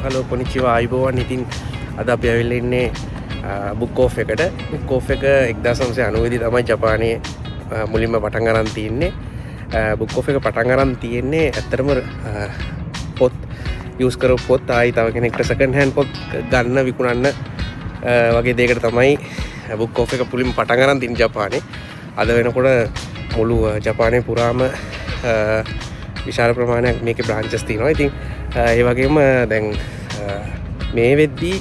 Hello කොනිචිවා අයිබෝවන්. ඉතින් අද අපි ඇවිල්ලා ඉන්නේ බුක් ඕෆ් එකට. බුක් ඕෆ් එක 1990 දී තමයි ජපානයේ මුලින්ම පටන් අරන් තියෙන්නේ. බුක් ඕෆ් එක පටන් අරන් තියෙන්නේ ඇත්තටම පොත් යූස් කරපු පොත් ආයි තව කෙනෙක්ට සෙකන්ඩ් හෑන්ඩ් පොත් ගන්න විකුණන්න වගේ දෙයකට තමයි බුක් ඕෆ් එක මුලින්ම පටන් අරන් තියෙන්නේ ජපානයේ. අද වෙනකොට මුළු ජපානයේ පුරාම විශාල ප්‍රමාණයක් මේකේ බ්‍රාන්චස් තියෙනවා. ඉතින් ඒ වගේම දැන් මේ වෙද්දී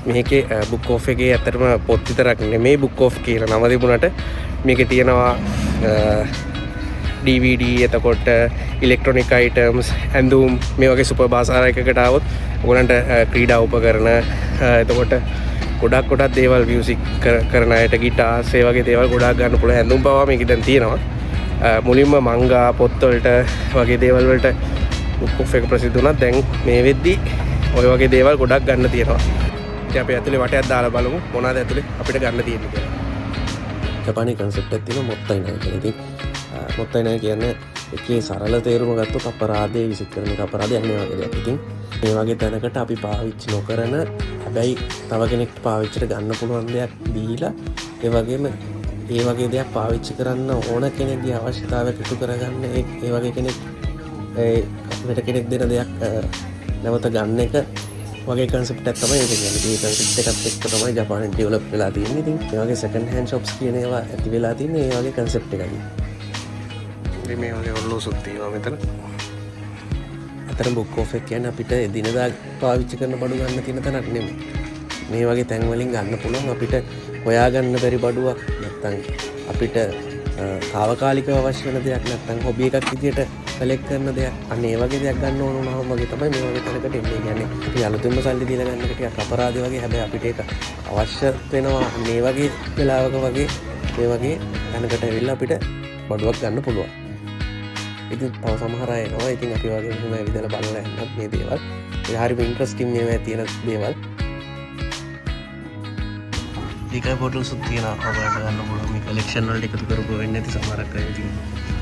මේකේ බුක් ඕෆ් එකේ ඇත්තටම පොත් විතරක් නෙමෙයි බුක් ඕෆ් කියලා නම තිබුණාට මේකේ තියෙනවා DVD, එතකොට ඉලෙක්ට්‍රොනික අයිටම්ස්, ඇඳුම්, මේ වගේ සුපර් බාසාර එකකට આવොත් ඔයගලන්ට ක්‍රීඩා උපකරණ, එතකොට ගොඩක් දේවල් මියුසික් කරන අයට ගිටාර්ස්, ඒ වගේ දේවල් ගොඩක් ගන්න පුළුවන්. ඇඳුම් පවා මේකේ දැන් තියෙනවා. මුලින්ම මංගා පොත්වලට වගේ දේවල් වලට බුක් ඕෆ් එක ප්‍රසිද්ධ වුණා. දැන් මේ වෙද්දී ඔය වගේ දේවල් ගොඩක් ගන්න තියෙනවා. ඉතින් අපි ඇතුලේ වටයක් දාලා බලමු මොනවද ඇතුලේ අපිට ගන්න තියෙන්නේ කියලා. ජපානයේ concept එකක් තියෙනවා මොත්තයි නයි කියන. ඉතින් මොත්තයි නයි කියන්නේ ඒකේ සරල තේරුම ගත්තොත් අපරාධය විසිට කරන එක අපරාධයක් නෙවෙයි වගේ දෙයක්. ඉතින් මේ වගේ තැනකට අපි පාවිච්චි නොකරන හැබැයි තව කෙනෙක්ට පාවිච්චිට ගන්න පුළුවන් දෙයක් දීලා ඒ වගේම ඒ වගේ දෙයක් පාවිච්චි කරන්න ඕන කෙනෙක්ගේ අවශ්‍යතාවයක් ඉටු කරගන්න ඒ වගේ කෙනෙක් වෙන කෙනෙක් දෙන දෙයක් නැවත ගන්න එක වගේ කන්සෙප්ට් එකක් තමයි ඒක කියන්නේ. මේ කන්සෙප්ට් එකත් එක්ක තමයි ජපානයේ ඩෙවලොප් වෙලා තියෙන්නේ. ඉතින් මේ වගේ සෙකන්ඩ් හෑන්ඩ් shops කියන ඒවා ඇති වෙලා තියෙන්නේ මේ වගේ කන්සෙප්ට් එකකින්. ඉතින් මේ වගේ ඔල්ලෝසුත් තියෙනවා මෙතන. අතන බුක් ඕෆ් එක කියන්නේ අපිට එදිනදා පාවිච්චි කරන බඩු ගන්න තියෙන තැනක් නෙමෙයි. මේ වගේ තැන් වලින් ගන්න පුළුවන් අපිට හොයාගන්න බැරි බඩුවක්, නැත්නම් අපිට తాවකාලිකව අවශ්‍ය වෙන දෙයක්, නැත්නම් හොබි එකක් විදියට කලෙක්ට් කරන දෙයක්, අන්න ඒ වගේ දෙයක් ගන්න ඕන වුණාම වගේ තමයි මේ වගේ තැනකට එන්නේ. කියන්නේ අපි අලුතින්ම සල්ලි දීලා ගන්න එක ටිකක් අපරාධය වගේ. හැබැයි අපිට ඒක අවශ්‍ය වෙනවා මේ වගේ වෙලාවක වගේ මේ වගේ තැනකට ඇවිල්ලා අපිට බඩුවක් ගන්න පුළුවන්. ඉතින් තව සමහර අය එනවා. ඉතින් අපි වගේ මෙහෙම ඇවිදලා බලලා යන්නත් මේ දේවල්. ඒ හරිම ඉන්ට්‍රස්ටිං මේවා තියෙන දේවල්. ඩිකයි බොටල්ස් තියෙනවා ඔයාලට ගන්න පුළුවන්. මේ කලෙක්ෂන් වලට එකතු කරපුවා වෙන්නේ නැති සමහරක් අය ඉතින්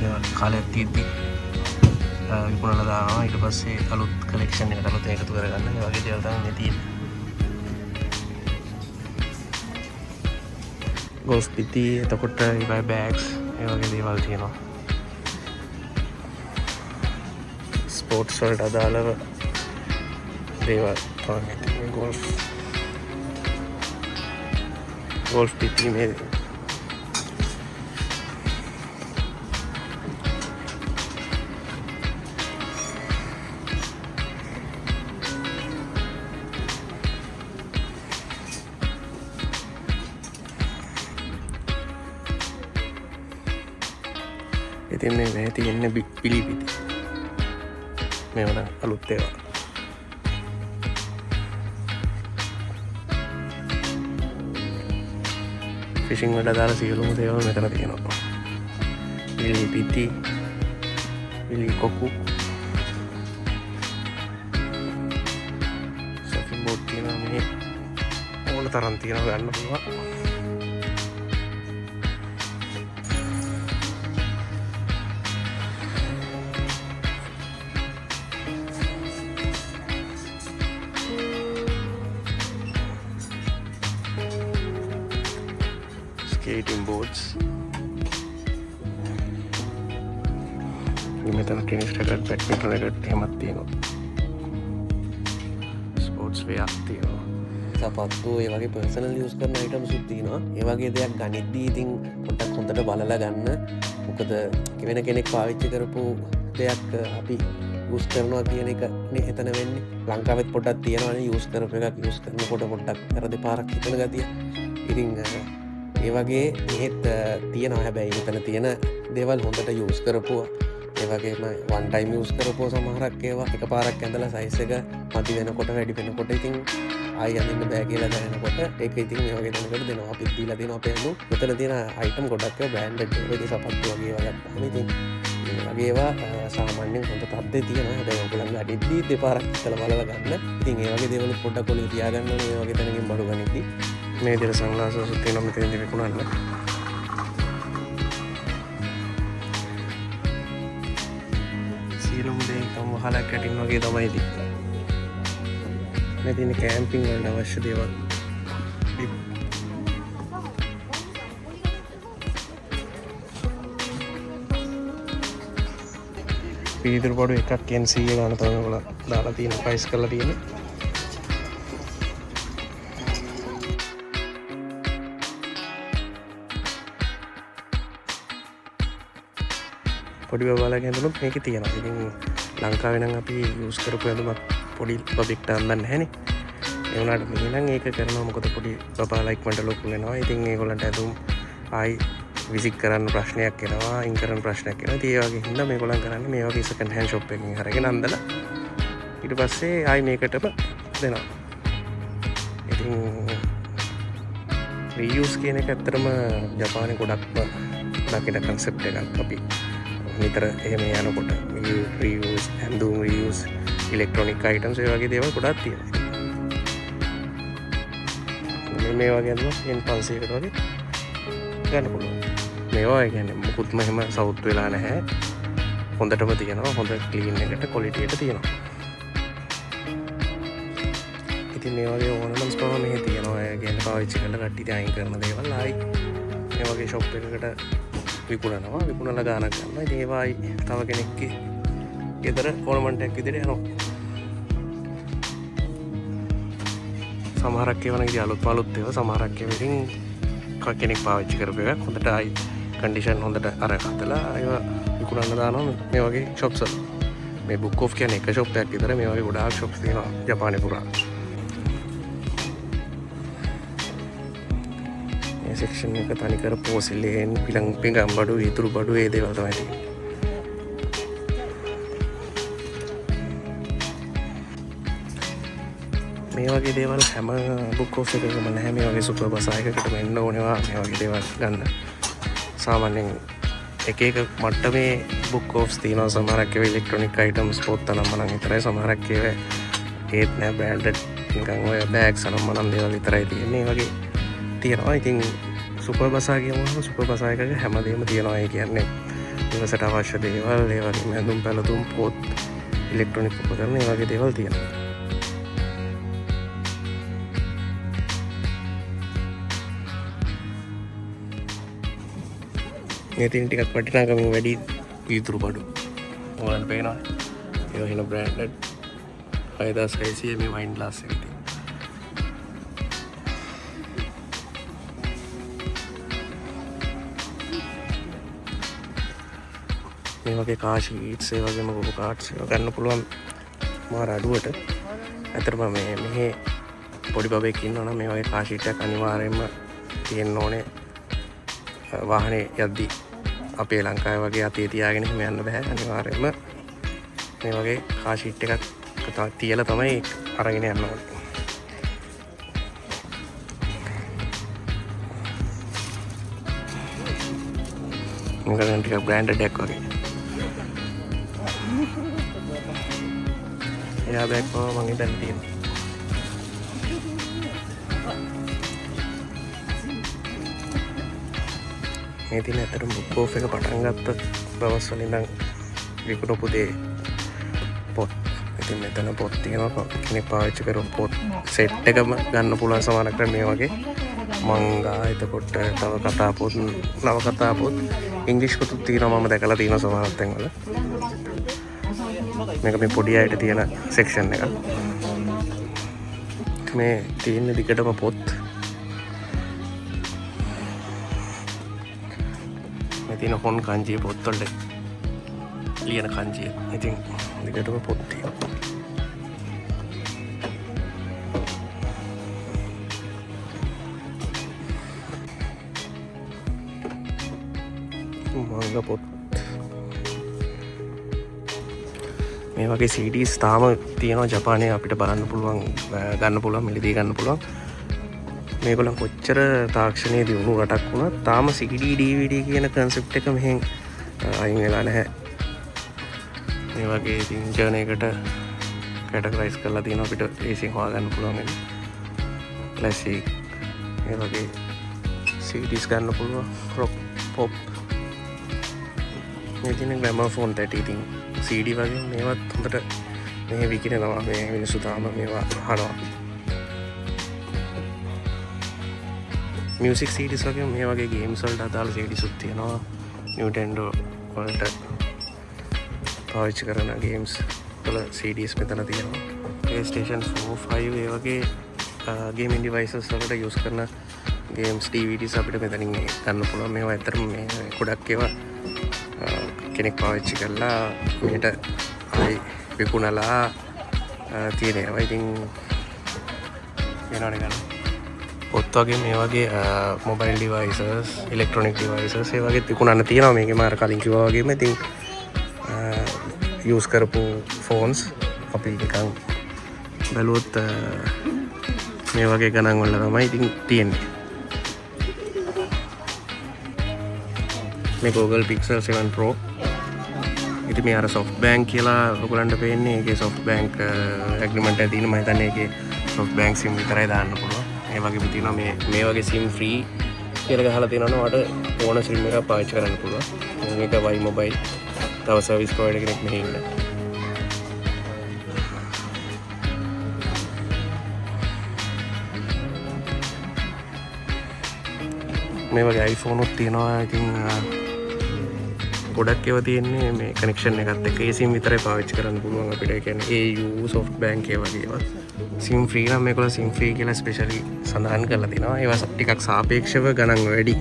ඒවා කාලයක් තියද්දි විකුණලා දානවා. ඊට පස්සේ අලුත් කලෙක්ෂන් එකට අලුත් එකතු කරගන්න. ඒ වගේ දේවල් තමයි මේ තියෙන්නේ. ගෝල්ෆ් පිටි, එතකොට ඉබයි බෑග්ස්, ඒ වගේ දේවල් තියෙනවා. ස්පෝර්ට්ස් වලට අදාළව දේවල් තමයි තියෙන්නේ. ගෝල්ෆ් පිටි මේ ඉතින් මේ තියෙන්නේ පිලි පිටි. මේව නම් අලුත් ඒවා. ෆිෂිං වලට දාලා සියලුම දේවල් මෙතන තියෙනවා. පිලි පිටි, පිලි කොකු, සර්ෆින් බෝට් තියෙනවා. මේ ඕන තරම් තියෙනවා ගන්න පුළුවන්. skating boards. මෙතන ටෙනිස් රැකට්, බැඩ්මින්ටන් රැකට් එහෙමත් තියෙනවා. ස්පෝර්ට්ස් වෙයක් තියෙනවා. සපත්තු, ඒ වගේ පර්සනල් යූස් කරන අයිටම්ස් උත් තියෙනවා. ඒ වගේ දෙයක් ගනිද්දී ඉතින් පොඩ්ඩක් හොඳට බලලා ගන්න. මොකද වෙන කෙනෙක් පාවිච්චි කරපු දෙයක් අපි යූස් කරනවා කියන එක නේ එතන වෙන්නේ. ලංකාවෙත් පොඩ්ඩක් තියෙනවානේ යූස් කරපු එකක් යූස් කරනකොට පොඩ්ඩක් අර දෙපාරක් හිතන ගතිය. ඉතින් ඒ වගේ මෙහෙත් තියෙනවා. හැබැයි මෙතන තියෙන දේවල් හොඳට යූස් කරපුවා, ඒ වගේම වන් ටයිම් යූස් කරපුවා සමහරක් ඒවා එකපාරක් ඇඳලා සයිස් එක මදි වෙනකොට වැඩි වෙනකොට ඉතින් ආයෙ අඳින්න බෑ කියලා දැනෙනකොට ඒක ඉතින් මේ වගේ දෙනකොට දෙනවා. අපිත් දීලා දෙනවා අපේ අඳු. මෙතන තියෙන අයිටම් ගොඩක් ඒවා බ්‍රෑන්ඩඩ් ඒවා සපත්තු වගේ ඒවා ගත්තාම ඉතින් මේ වගේ ඒවා සාමාන්‍යයෙන් හොඳ තත්ත්වයේ තියෙනවා. හැබැයි ඔයගොල්ලන්ගේ අඩිද්දී දෙපාරක් හිතලා බලලා ගන්න. ඉතින් ඒ වගේ දේවල් පොඩ්ඩක් ඔලේ තියාගන්න ඕනේ. මේ වගේ තැනකින් බඩු ගනිද්දී මේ විදිහට සංග්ලාසස් තියෙනවා මෙතනදී විකුණන්න. සියලුම දේ කම වහලක් කටින් වගේ තමයි තියෙන්නේ. මේ තියෙන කැම්පින් වලට අවශ්‍ය දේවල්. පීදුරු බඩු එකක් N100 ගන්න තමයි ඔයගොල්ලෝ දාලා තියෙන ප්‍රයිස් කරලා තියෙන්නේ. පොඩි බබාලගේ ඇඳුමක් මේකේ තියෙනවා. ඉතින් ලංකාවේ නම් අපි යූස් කරපු ඇඳුමක් පොඩි බබෙක්ට අඳින්න නැහැනේ. ඒ වුණාට මෙහි නම් ඒක කරනවා මොකද පොඩි බබාලා ඉක්මනට ලොකු වෙනවා. ඉතින් ඒගොල්ලන්ට ඇඳුම් ආයි විසිට් කරන්න ප්‍රශ්නයක් එනවා, අයින් කරන්න ප්‍රශ්නයක් එනවා. ඉතින් ඒ වගේ හින්දා මේගොල්ලන් කරන්නේ මේ වගේ සෙකන්ඩ් හෑන්ඩ් ෂොප් එකකින් අරගෙන අඳලා ඊට පස්සේ ආයි මේකටම දෙනවා. ඉතින් රීයුස් කියන එක ඇත්තටම ජපානයේ ගොඩක්ම දකින කන්සෙප්ට් එකක්. අපි නිතර එහෙම යනකොට රීයුස්, ඇඳුම් රීයුස්, ඉලෙක්ට්‍රොනික අයිටම්ස් ඒ වගේ දේවල් ගොඩක් තියෙනවා. මේ වගේ ඇඳුම් N500කට වගේ ගන්න පුළුවන්. මේවා කියන්නේ මුකුත්ම එහෙම සවුත් වෙලා නැහැ. හොඳටම තියෙනවා. හොඳ ක්ලීන් එකට ක්වොලිටි එක තියෙනවා. ඉතින් මේ වගේ ඕනමන්ස් පවා මෙහි තියෙනවා. ඒ කියන්නේ පාවිච්චි කරලා කට්ටිය අයින් කරන දේවල් ආයි මේ වගේ ෂොප් එකකට විකුණනවා. විකුණලා ගානක් ගන්නවා. ඉතින් ඒවා ආයි තව කෙනෙක්ගේ ගෙදර ඕනමන්ට් එකක් විදිහට යනවා. සමහරක් ඒවා නම් ඉතින් අලුත් ඒවා සමහරක් ඒවා ඉතින් කෙනෙක් පාවිච්චි කරපු එකක් හොඳට ආයි කන්ඩිෂන් හොඳට අරගත්තලා ඒවා විකුණන්න දානවා මේ වගේ ෂොප්ස් වල. මේ බුක් ඔෆ් කියන්නේ එක ෂොප් එකක් විතර. මේ වගේ ගොඩාක් ෂොප්ස් තියෙනවා ජපානයේ පුරා. මේ සෙක්ෂන් එක තනිකර පෝසිලේන්, පිඟම් බඩු, ඉතුරු බඩු ඒ දේවල් තමයි තියෙන්නේ. මේ වගේ දේවල් හැම බුක් ඔෆ් එකකම නැහැ. මේ වගේ සුපර් බසාර් එකකටම එන්න ඕනවා මේ වගේ දේවල් ගන්න. සාමාන්‍යයෙන් එක එක මට්ටමේ බුක් ඔෆ්ස් තියෙනවා. සමහරක් ඒවා ඉලෙක්ට්‍රොනික අයිටම්ස් පොත් නම් විතරයි. සමහරක් ඒවා ඒත් නෑ බ්‍රෑන්ඩඩ් නිකන් ඔය බෑග්ස් නම් දේවල් විතරයි තියෙන්නේ. ඒ වගේ තියෙනවා. ඉතින් සුපර් බසාර් කියමුවම සුපර් බසාර් එකක හැමදේම තියෙනවා. ඒ කියන්නේ ඉවසට අවශ්‍ය දේවල්, ඒ වගේම ඇඳුම් පැළඳුම්, පොත්, ඉලෙක්ට්‍රොනික උපකරණ ඒ වගේ දේවල් තියෙනවා. මේ තියෙන ටිකක් වටිනාකමින් වැඩි පීතුරු බඩු. ඔයාලට පේනවා. ඒක හින බ්‍රෑන්ඩඩ් 6600 මේ වයින් ග්ලාස් එක තියෙනවා. මේ වගේ කාර් ෂීට්ස් ඒ වගේම ගොබ කාඩ්ස් ගන්න පුළුවන් මාර අඩුවට. ඇත්තටම මෙහි පොඩි බබෙක් ඉන්නවා නම් මේ වගේ කාර් ෂීට් එකක් අනිවාර්යයෙන්ම තියෙන්න ඕනේ. වාහනේ යද්දී අපේ ලංකාවේ වගේ අතේ තියාගෙන එහෙම යන්න බෑ. අනිවාර්යයෙන්ම මේ වගේ කාර් ෂීට් එකක් තියලා තමයි අරගෙන යන්න ඕනේ. මේක නම් ටිකක් බ්‍රෑන්ඩඩ් එකක් වගේ. එයා බෑග් පවා මං ඉතින් තියෙනවා. මේ තියෙන ඇත්තටම බුක් ඔෆ් එක පටන් ගත්ත දවස් වල ඉඳන් විකුණපු දේ පොත්. ඉතින් මෙතන පොත් තියෙනවා. කෙනෙක් පාවිච්චි කරපු පොත් සෙට් එකම ගන්න පුළුවන් සමානකට මේ වගේ මංගා, එතකොට තව කතා පොත්, නව කතා පොත්, ඉංග්‍රීසි පොත් තියෙනවා. මම දැකලා තියෙනවා සමහර තැන්වල. මේක මේ පොඩි අයට තියෙන සෙක්ෂන් එක. මේ තියෙන දිගටම පොත්. මේ තියෙන හොන් කංජියේ පොත් වලට ලියන කංජිය. ඉතින් දිගටම පොත් තියෙනවා. මංගා පොත්. මේ වගේ CDs තාම තියෙනවා ජපානයේ. අපිට බලන්න පුළුවන්, ගන්න පුළුවන්, මිලදී ගන්න පුළුවන්. මේගොල්ලන් කොච්චර තාක්ෂණයේ දියුණු රටක් වුණත් තාම CD DVD කියන කන්සෙප්ට් එක මෙහෙන් අයින් වෙලා නැහැ. මේ වගේ ඉතින් ජර්නයකට කැටගරයිස් කරලා තියෙනවා. අපිට ඒසියෙන් හොයාගන්න පුළුවන් වෙන ක්ලාසික් මේ වගේ CDs ගන්න පුළුවන්. රොක්, පොප්, මේ තියෙන ග්‍රැමෝෆෝන් 30. ඉතින් CD වගේ මේවත් හොඳට මේ විකිරෙනවා මේ මිනිස්සු තාම මේවා අහනවා. මියුසික් CDs වගේ මේ වගේ ගේම්ස් වලට අදාළ CDs උත් තියෙනවා. Nintendo වලට පාවිච්චි කරන ගේම්ස් වල CDs මෙතන තියෙනවා. PlayStation 4, 5 ඒ වගේ ගේමින් ඩිවයිසස් වලට යූස් කරන ගේම්ස් DVDs අපිට මෙතනින් ගන්න පුළුවන්. මේවා ඇත්තටම මේ ගොඩක් ඒවා කෙනෙක් පාවිච්චි කරලා මේට ආයි විකුණලා තියෙන ඒවා. ඉතින් වෙනවනේ ගන්න. පොත් වගේ මේ වගේ මොබයිල් ඩිවයිසස්, ඉලෙක්ට්‍රොනික් ඩිවයිසස් ඒ වගේ විකුණන්න තියෙනවා. මේකේ මාර කලින් කිව්වා වගේම ඉතින් යූස් කරපු ෆෝන්ස් අපි නිකන් බැලුවොත් මේ වගේ ගණන් වල තමයි ඉතින් තියෙන්නේ. මේ Google Pixel 7 Pro. ඉතින් මේ අර SoftBank කියලා ඔයගලන්ට පේන්නේ. ඒකේ SoftBank ඇග්‍රීමන්ට් එක තියෙන මම හිතන්නේ ඒකේ SoftBank SIM විතරයි දාන්න පුළුවන්. ඒ වගේම තියෙනවා මේ වගේ SIM free කියලා ගහලා තියෙනවනේ ඔයාලට ඕන SIM එකක් පාවිච්චි කරන්න පුළුවන්. මේක Y Mobile තව සර්විස් ප්‍රොවයිඩර් කෙනෙක් මෙහි ඉන්න. මේ වගේ iPhone උත් තියෙනවා. ඉතින් ගොඩක් ඒවා තියෙන්නේ මේ කනෙක්ෂන් එකත් එක්ක. ඒ SIM විතරයි පාවිච්චි කරන්න පුළුවන් අපිට. ඒ කියන්නේ AU SoftBank ඒ වගේ ඒවා. SIM free නම් මේකවල SIM free කියලා ස්පෙෂලි සඳහන් කරලා තිනවා. ඒවා ටිකක් සාපේක්ෂව ගණන් වැඩි.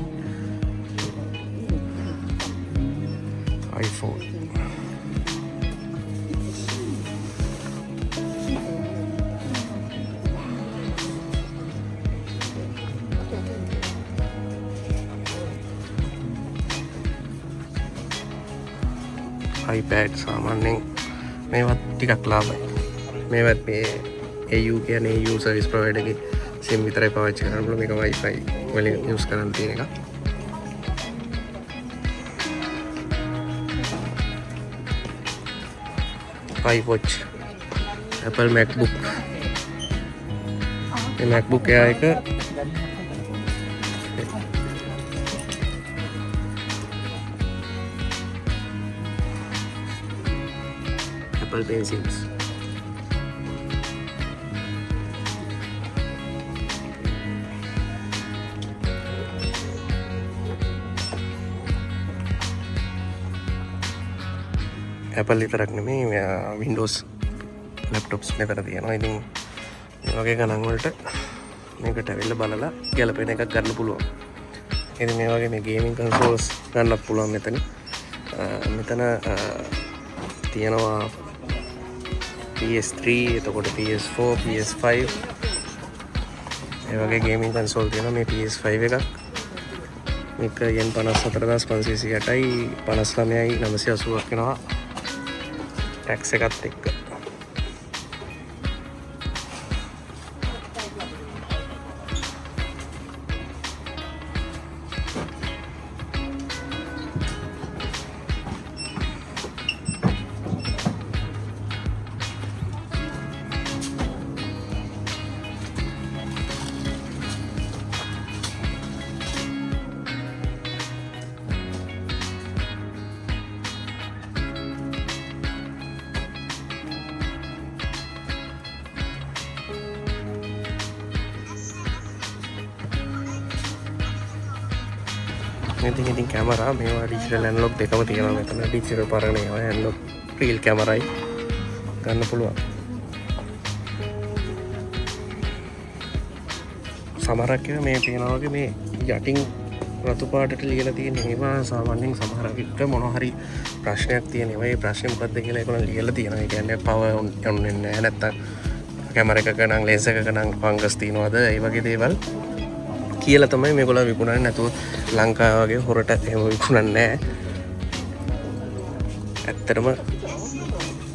iPhone iPad සාමාන්‍යයෙන් මේවත් ටිකක් ලාභයි. මේවත් මේ AU කියන්නේ AU සර්විස් ප්‍රොවයිඩර් එකේ SIM විතරයි පාවිච්චි කරන්න පුළුවන්. මේක Wi-Fi වලින් යූස් කරන්න තියෙන එක. iWatch, Apple MacBook. මේ MacBook Air එක Apple Pencils. Apple විතරක් නෙමෙයි Windows laptops මෙතන තියෙනවා. ඉතින් මේ වගේ ගණන් වලට මේකට ඇවිල්ලා බලලා ගැලපෙන එකක් ගන්න පුළුවන්. ඉතින් මේ වගේ මේ ගේමින් කන්සෝල්ස් ගන්නත් පුළුවන් මෙතන. මෙතන තියෙනවා PS3, එතකොට PS4, PS5 ඒ වගේ ගේමින් කන්සෝල් තියෙනවා. මේ PS5 එකක් මේක yen 54580යි 59980ක් වෙනවා ටැක්ස් එකත් එක්ක. ඉතින් කැමරා මේවා ඩිජිටල් ඇනලොග් දෙකම තියෙනවා මෙතන. ඩිජිටල් පරණ ඒවා ඇනලොග් රීල් කැමරායි ගන්න පුළුවන්. සමහරක් ඒවා මේ පේනවා වගේ මේ යටින් රතු පාටට ලියලා තියෙන ඒවා සාමාන්‍යයෙන් සමහර විට මොන හරි ප්‍රශ්නයක් තියෙන ඒවා. ඒ ප්‍රශ්නේ මොකක්ද කියලා ඒගොල්ලෝ ලියලා තියෙනවා. ඒ කියන්නේ පවර් ඔන්නේ නැහැ නැත්තම් කැමරා එකක නම් ලෙන්ස් එකක නම් ෆංගස් තියනවාද ඒ වගේ දේවල් කියලා තමයි මේගොල්ලෝ විකුණන්නේ. නැතුව ලංකාව වගේ හොරට එහෙම විකුණන්නේ නැහැ. ඇත්තටම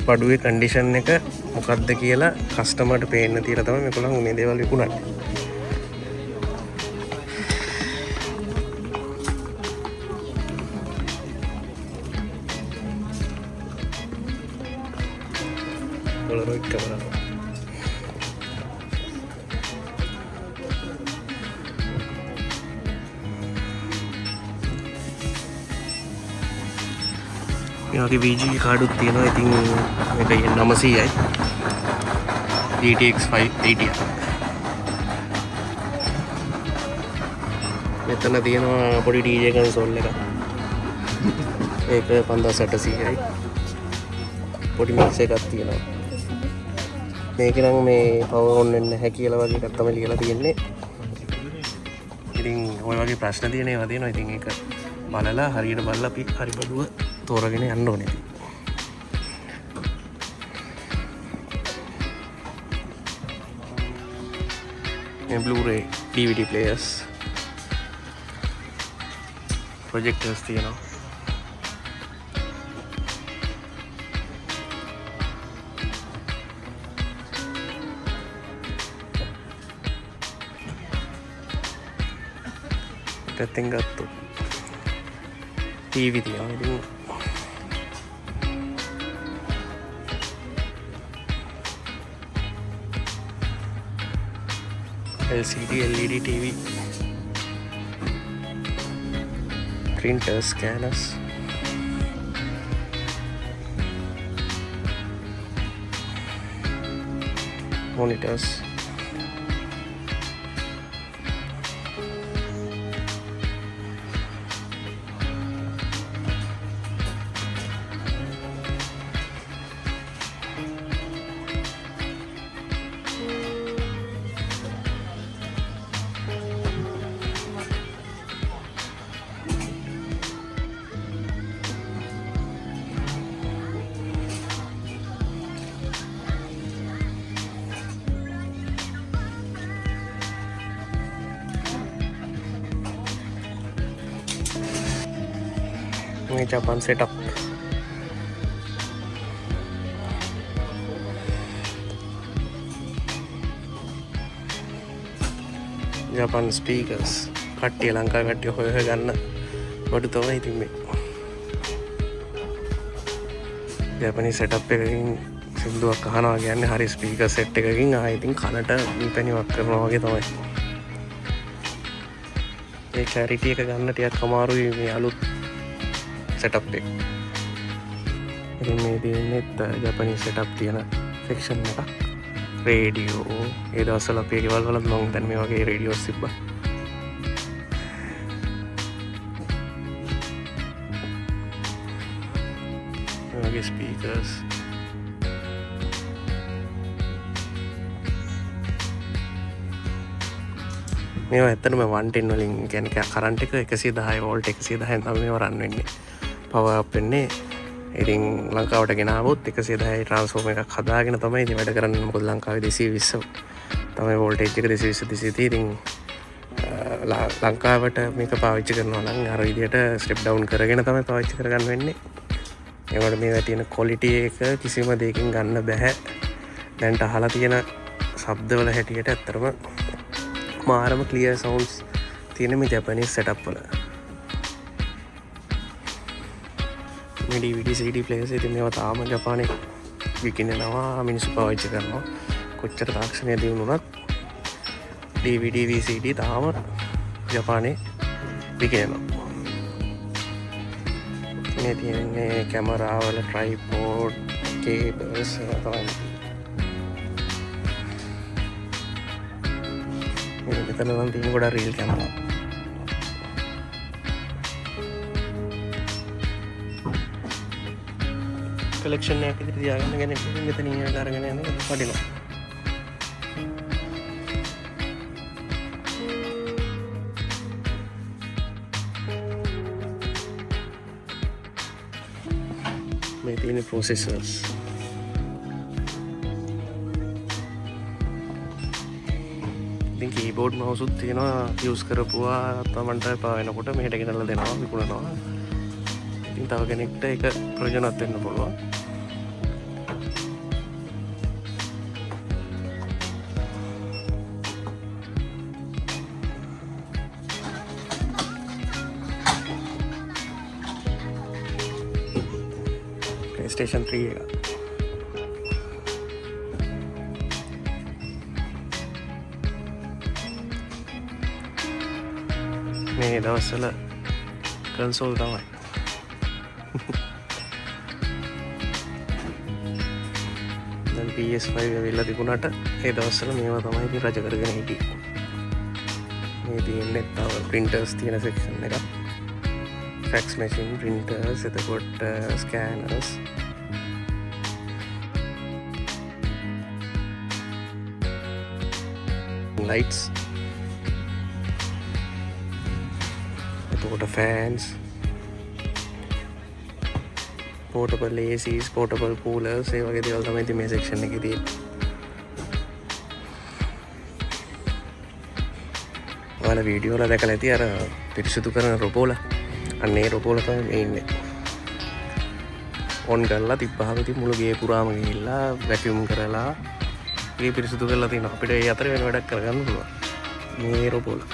බඩුවේ කන්ඩිෂන් එක මොකක්ද කියලා කස්ටමර්ට පේන්න තියලා තමයි මේගොල්ලෝ මේ දේවල් විකුණන්නේ. Polaroid camera. මේ වගේ VG කාඩුත් තියෙනවා. ඉතින් මේක 900යි. GTX 580. මෙතන තියෙනවා පොඩි DJ කන්සෝල් එකක්. ඒක 5800යි. පොඩි මික්ස් එකක් තියෙනවා. මේක නම් මේ පවර් ඔන් වෙන්නේ නැහැ කියලා වගේ එකක් තමයි ලියලා තියෙන්නේ. ඉතින් ඔය වගේ ප්‍රශ්න තියෙන ඒවා තියෙනවා. ඉතින් ඒක බලලා හරියට බලලා අපි හරි බඩුව තෝරගෙන යන්න ඕනේ. මේ Blu-ray DVD players projectors තියෙනවා. පැත්තෙන් ගත්තොත් TV තියෙනවා. ඉතින් LCD LED TV printers scanners monitors Japan setup. Japan speakers. කට්ටිය ලංකා කට්ටිය හොය ගන්න බඩු තමයි ඉතින් මේ. Japanese setup එකකින් සින්දුවක් අහනවා කියන්නේ හරි ස්පීකර් සෙට් එකකින් ආයෙ ඉතින් කනට පැණිවක් කරනවා වගේ තමයි. ඒ ක්ලැරිටි එක ගන්න ටිකක් අමාරුයි මේ අලුත් setup එක. ඉතින් මේ තියෙන්නේත් ජපනීස් setup තියෙන section එකක්. රේඩියෝ ඒ දවස්වල අපේ ගෙවල් වලත් මම දැන් මේ වගේ රේඩියෝස් තිබ්බා. මේ වගේ ස්පීකර්ස්. මේවා ඇත්තටම 110 වලින් කියන්නේ කරන්ට් එක 110 වෝල්ට් 110 තමයි මේවා රන් වෙන්නේ. පවර් අප් වෙන්නේ. ඉතින් ලංකාවට ගෙනාවොත් 110 ට්‍රාන්ස්ෆෝමර් එකක් හදාගෙන තමයි ඉතින් වැඩ කරන්නේ. මොකද ලංකාවේ 220 තමයි වෝල්ටේජ් එක 220 230. ඉතින් ලංකාවට මේක පාවිච්චි කරනවා නම් අර විදිහට ස්ටෙප් ඩවුන් කරගෙන තමයි පාවිච්චි කරගන්න වෙන්නේ. ඒකට මේවා තියෙන ක්වොලිටි එක කිසිම දෙයකින් ගන්න බෑ. දැන්ට අහලා තියෙන ශබ්දවල හැටියට ඇත්තටම මාරම ක්ලියර් සවුන්ඩ්ස් තියෙන මේ ජපනීස් සෙටප් වල. මේ DVD CD players ඉතින් මේවා තාම ජපානයේ විකිනනවා, මිනිස්සු පාවිච්චි කරනවා. කොච්චර තාක්ෂණය දියුණුනත් DVD VCD තාම ජපානයේ විකිනනවා. මේ තියෙන්නේ කැමරා වල ට්‍රයිපෝඩ්, කේබල්ස් තමයි. මෙතන නම් තියෙන ගොඩක් රීල් කැමරා. කලෙක්ෂන් එකක් ඉදිරියට තියාගන්න ගැන මෙතන ඊට අරගෙන යන්න වටිනවා. මේ තියෙන processors. ඉතින් keyboard mouse උත් තියෙනවා. යූස් කරපුවා තමන්ට එපා වෙනකොට මෙහෙට ගෙනල්ලා දෙනවා, විකුණනවා. ඉතින් තව කෙනෙක්ට ඒක ප්‍රයෝජනවත් වෙන්න පුළුවන්. PlayStation 3 එක. මේ දවස්වල කන්සෝල් තමයි. PS5 ඇවිල්ලා තිබුණාට ඒ දවස්වල මේවා තමයි ඉතින් රජ කරගෙන හිටියේ. මේ තියෙන්නේ තව printers තියෙන section එකක්. fax machine, printers, එතකොට scanners. lights. එතකොට fans. portable ACs, portable coolers, ඒ වගේ දේවල් තමයි ඉතින් මේ section එකේ තියෙන්නේ. ඔයාලා වීඩියෝ වල දැකලා ඇති අර පිරිසිදු කරන රොබෝලා. අන්න ඒ රොබෝලා තමයි මේ ඉන්නේ. ඔන් කරලා තිබ්බහම ඉතින් මුළු ගේ පුරාම ගිහිල්ලා වැකියුම් කරලා ගේ පිරිසිදු කරලා තියෙනවා. අපිට ඒ අතර වෙන වැඩක් කරගන්න පුළුවන්. මේ රොබෝලා.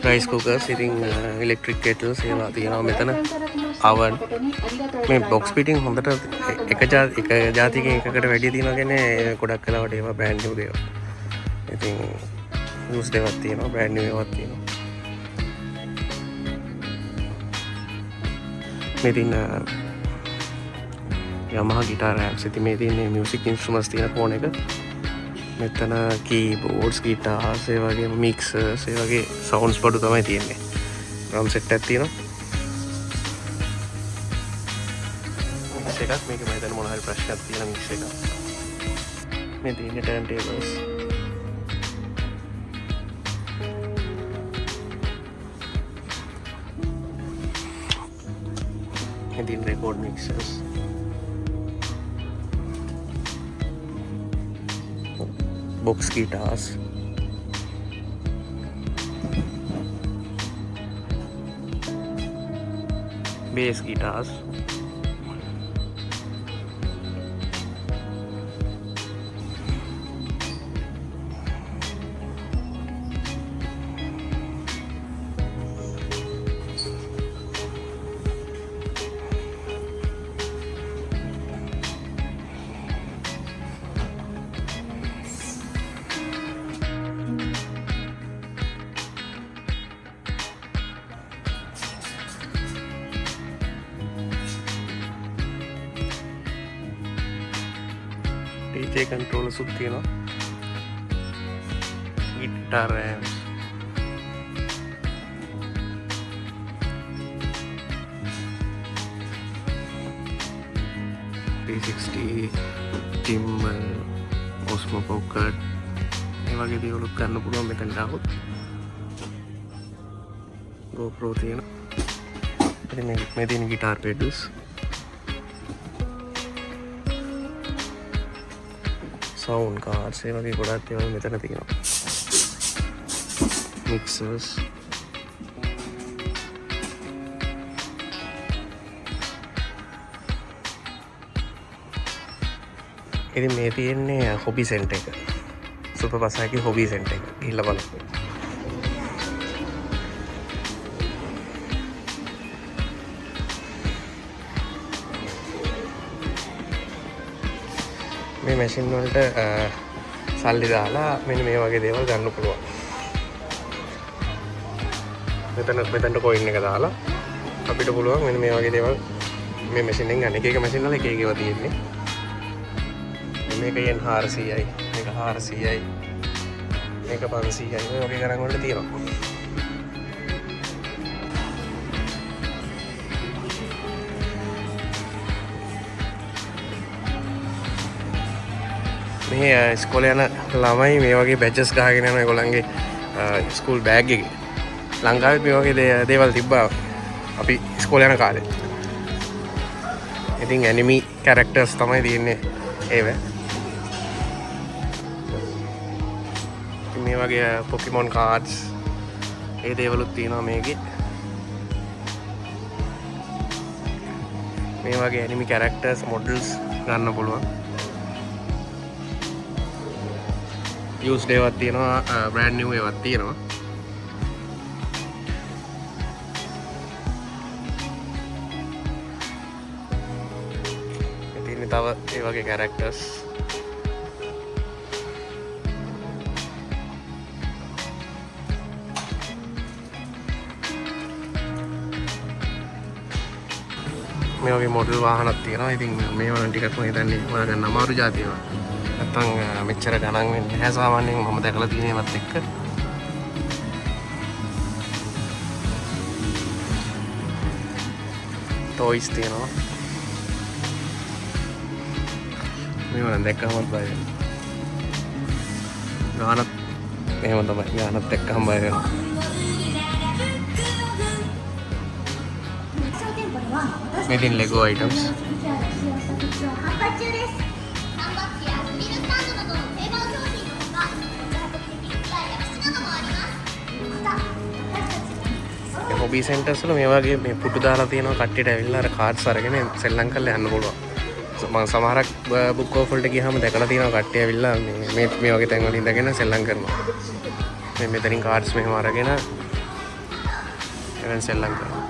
rice cookers, ඉතින් electric kettles ඒවා තියෙනවා මෙතන. oven. මේ box fitting හොඳට එක ජාතිකෙන් එකකට වැඩි තියෙනවා කියන්නේ ගොඩක් වෙලාවට ඒවා brand new දේවල්. ඉතින් used දේවල් තියෙනවා, brand new ඒවාත් තියෙනවා. මේ තියෙන Yamaha guitar amps. ඉතින් මේ තියෙන්නේ music instruments තියෙන phone එක. මෙතන keyboards, guitars, ඒ වගේ mixers, ඒ වගේ sounds බඩු තමයි තියෙන්නේ. drum set එකක් තියෙනවා. mix එකක් මේක මම හිතන්නේ මොන හරි ප්‍රශ්නයක් තියෙන mix එකක්. මේ තියෙන්නේ turntables. මේ තියෙන record mixers. box guitars, bass guitars, DJ controllers උත් තියෙනවා. guitar amps. P60, gimbal, Osmo Pocket. ඒ වගේ දේවල් ගන්න පුළුවන් මෙතනට આવොත්. GoPro තියෙනවා. ඉතින් මේ තියෙන guitar pedals. sound cards, ඒ වගේ ගොඩක් දේවල් මෙතන තියෙනවා. mixers. ඉතින් මේ තියෙන්නේ hobby center එක. සුපර් බසාගේ hobby center එක. ගිහිල්ලා බලන්න. මේ මැෂින් වලට සල්ලි දාලා මෙන්න මේ වගේ දේවල් ගන්න පුළුවන්. මෙතනට කොයින් එක දාලා අපිට පුළුවන් මෙන්න මේ වගේ දේවල් මේ මැෂින් එකෙන් ගන්න. එක එක මැෂින් වල එක එක ඒවා තියෙන්නේ. මේක yen 400යි, මේක 400යි, මේක 500යි. මේ වගේ ගණන් වලට තියෙනවා. මේ ඉස්කෝලේ යන ළමයි මේ වගේ බැචස් ගහගෙන යනවා ඒගොල්ලන්ගේ ස්කූල් බෑග් එකේ. ලංකාවෙත් මේ වගේ දේවල් තිබ්බා අපි ඉස්කෝලේ යන කාලේ. ඉතින් ඇනිමි කැරක්ටර්ස් තමයි තියෙන්නේ ඒව. මේ වගේ පොකිමොන් කාඩ්ස් ඒ දේවලුත් තියෙනවා මේකේ. මේ වගේ ඇනිමි කැරක්ටර්ස් මොඩල්ස් ගන්න පුළුවන්. used ඒවත් තියෙනවා, brand new ඒවත් තියෙනවා. ඉතින් තව ඒ වගේ characters. මේ වගේ මොඩල් වාහනක් තියෙනවා. ඉතින් මේ වගේ ටිකක් මම හිතන්නේ හොයාගන්න අමාරු જાතියව. නැත්තම් මෙච්චර ගණන් වෙන්නේ නැහැ සාමාන්‍යයෙන් මම දැකලා තියෙන ඒවත් එක්ක. ටොයිස් තියෙනවා. මේවා දැක්කමත් බය වෙනවා. ගානත් එහෙම තමයි. ගානත් දැක්කම බය වෙනවා. Made in Lego items. Hobby centres වල මේ වගේ මේ පුටු දාලා තියෙනවා කට්ටියට ඇවිල්ලා අර කාඩ්ස් අරගෙන සෙල්ලම් කරලා යන්න පුළුවන්. මම සමහරක් බුක් ඕෆ් වලට ගියාම දැකලා තියෙනවා කට්ටිය ඇවිල්ලා මේ වගේ තැන් වල ඉඳගෙන සෙල්ලම් කරනවා. මේ මෙතනින් කාඩ්ස් මෙහෙම අරගෙන එවන් සෙල්ලම් කරනවා.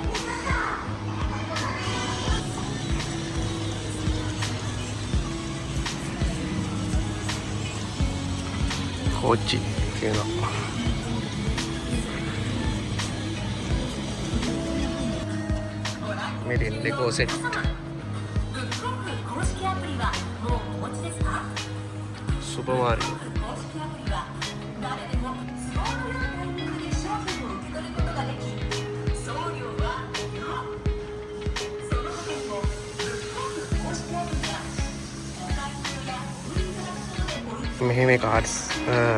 Kochi තියෙනවා. Made in Lego set. Super Mario. මෙහි මේ කාඩ්ස්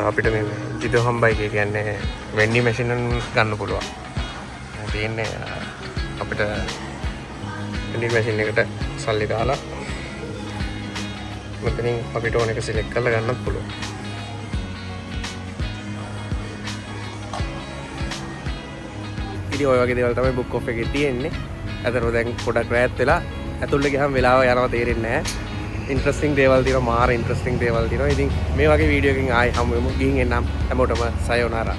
අපිට මේ ජිදෝ හම්බයි කියන්නේ වෙන්ඩි මැෂින් එකෙන් ගන්න පුළුවන්. තියෙන්නේ අපිට වෙන්ඩි මැෂින් එකට සල්ලි දාලා මෙතනින් අපිට ඕන එක සිලෙක්ට් කරලා ගන්නත් පුළුවන්. ඉතින් ඔය වගේ දේවල් තමයි බුක් ඔෆ් එකේ තියෙන්නේ. අතන දැන් පොඩක් රැත් වෙලා ඇතුළට ගියාම වෙලාව යනවා තේරෙන්නේ නැහැ. ඉන්ට්‍රස්ටිං දේවල් තියෙනවා මාර ඉන්ට්‍රස්ටිං දේවල් තියෙනවා. ඉතින් මේ වගේ වීඩියෝ එකකින් ආයි හමු වෙමු. ගිහින් එන්නම් හැමෝටම සයෝනාරා.